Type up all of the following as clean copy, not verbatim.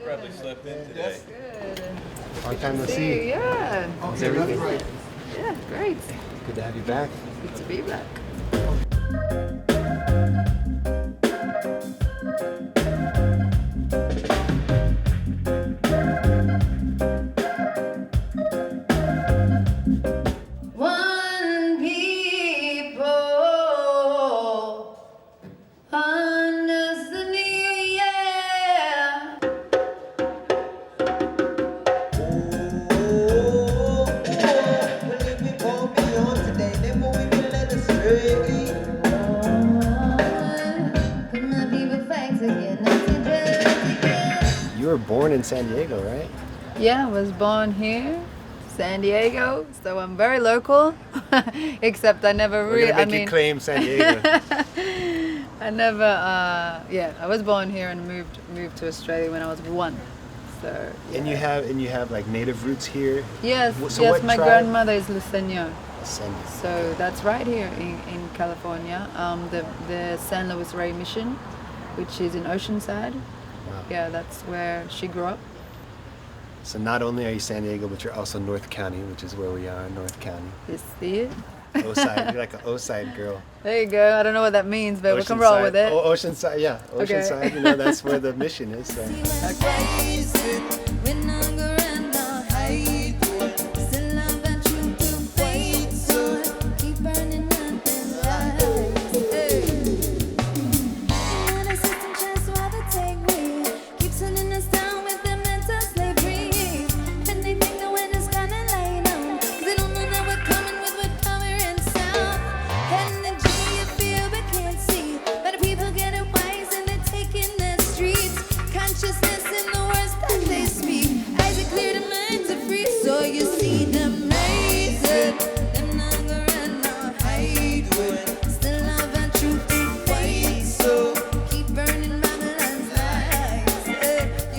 Probably slept in today. Good. Long time no see. Yeah. How's everything? Yeah, great. Good to have you back. Good to be back. One people under the new year. You were born in San Diego, right? Yeah, I was born here, San Diego, so I'm very local. Except I never We're really. gonna make you claim San Diego. I never. Yeah, I was born here and moved to Australia when I was 1. So. Yeah. And you have like native roots here. Yes. So yes. what My tribe? grandmother is Luiseño. Luiseño. So that's right here in California. The San Luis Rey Mission, which is in Oceanside. Wow. Yeah, that's where she grew up. So not only are you San Diego, but you're also North County, which is where we are, North County. You see it? O-side, you're like an O-side girl. There you go. I don't know what that means, but we can roll with it. Oceanside, yeah. Oceanside, Okay. you know, that's where the mission is. So.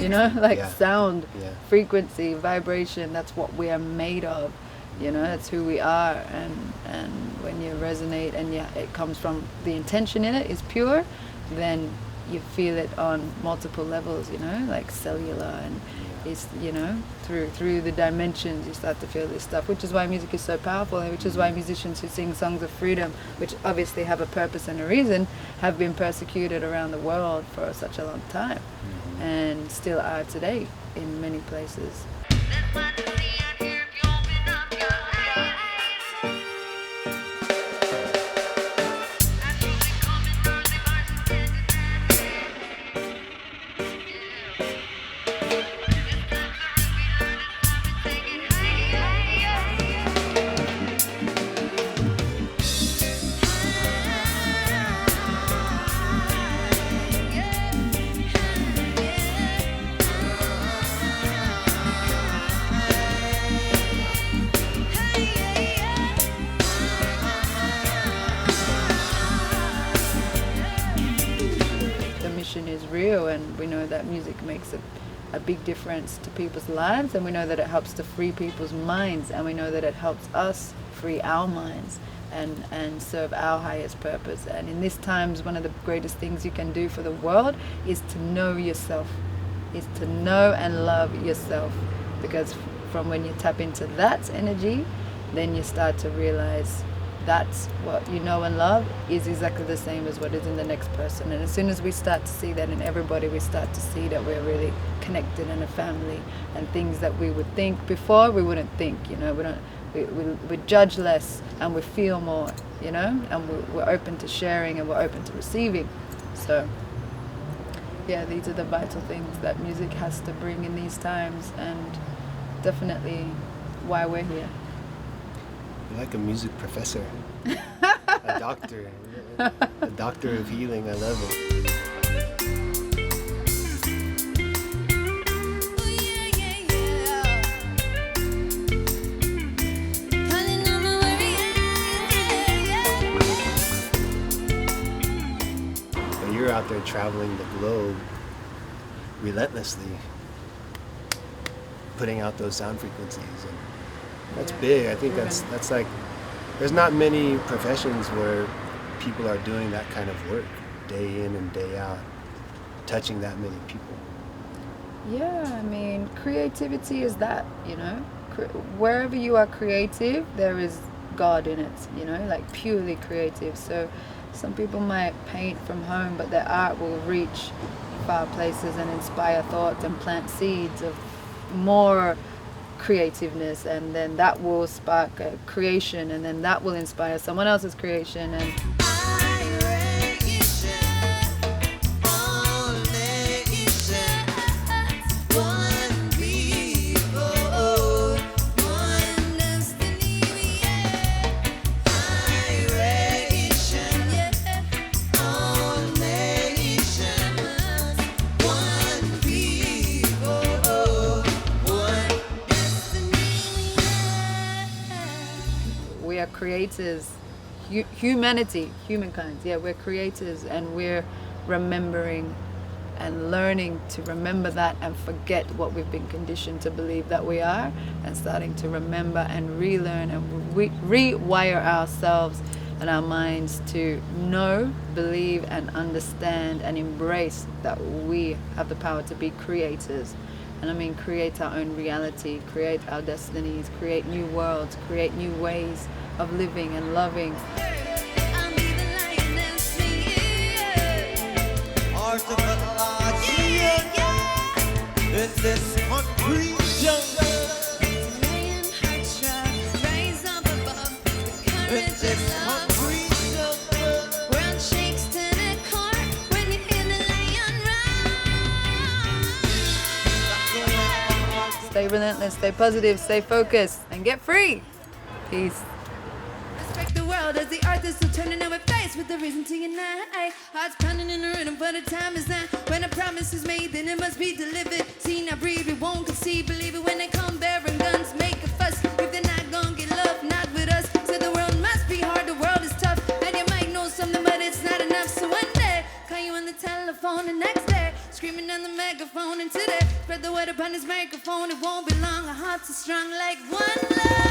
You know, like Yeah. sound, Yeah. frequency, vibration, that's what we are made of. You know, that's who we are. And when you resonate and it comes from the intention in it is pure, then you feel it on multiple levels, you know, like cellular and it's, you know, through the dimensions you start to feel this stuff, which is why music is so powerful, and which is why musicians who sing songs of freedom, which obviously have a purpose and a reason, have been persecuted around the world for such a long time and still are today in many places. Is real, and we know that music makes a big difference to people's lives, and we know that it helps to free people's minds, and we know that it helps us free our minds and serve our highest purpose. And in these times, one of the greatest things you can do for the world is to know yourself, is to know and love yourself, because from when you tap into that energy, then you start to realize that's what you know and love is exactly the same as what is in the next person. And as soon as we start to see that in everybody, we start to see that we're really connected in a family, and things that we would think before we wouldn't think, you know, we judge less and we feel more, you know, and we're open to sharing and we're open to receiving. So yeah, these are the vital things that music has to bring in these times, and definitely why we're here. You're like a music professor, a doctor of healing. I love it. But you're out there traveling the globe relentlessly, putting out those sound frequencies, and that's big. I think that's like, there's not many professions where people are doing that kind of work day in and day out, touching that many people. Yeah, I mean, creativity is that, you know. Wherever you are creative, there is God in it, you know, like purely creative. So some people might paint from home, but their art will reach far places and inspire thoughts and plant seeds of more creativeness, and then that will spark a creation, and then that will inspire someone else's creation. And we are creators, humanity, humankind. Yeah, we're creators, and we're remembering and learning to remember that and forget what we've been conditioned to believe that we are, and starting to remember and relearn and rewire ourselves and our minds to know, believe, and understand and embrace that we have the power to be creators. And I mean, create our own reality, create our destinies, create new worlds, create new ways of living and loving. In this concrete jungle, rise up above the current of love. World shakes to the core when you hear the lion roar. Stay relentless, stay positive, stay focused, and get free. Peace. Respect the world as the artist will turn another face with the reason to unite. Hearts pounding in the rhythm, but the time is now. When a promise is made, then it must be delivered. See, now breathe, we won't concede. Believe it when they come bearing guns, make a fuss. If they're not gonna get love, not with us. So the world must be hard, the world is tough. And you might know something, but it's not enough. So one day, call you on the telephone, the next day, screaming on the megaphone. And today, spread the word upon this microphone. It won't be long, our hearts are strong like one love.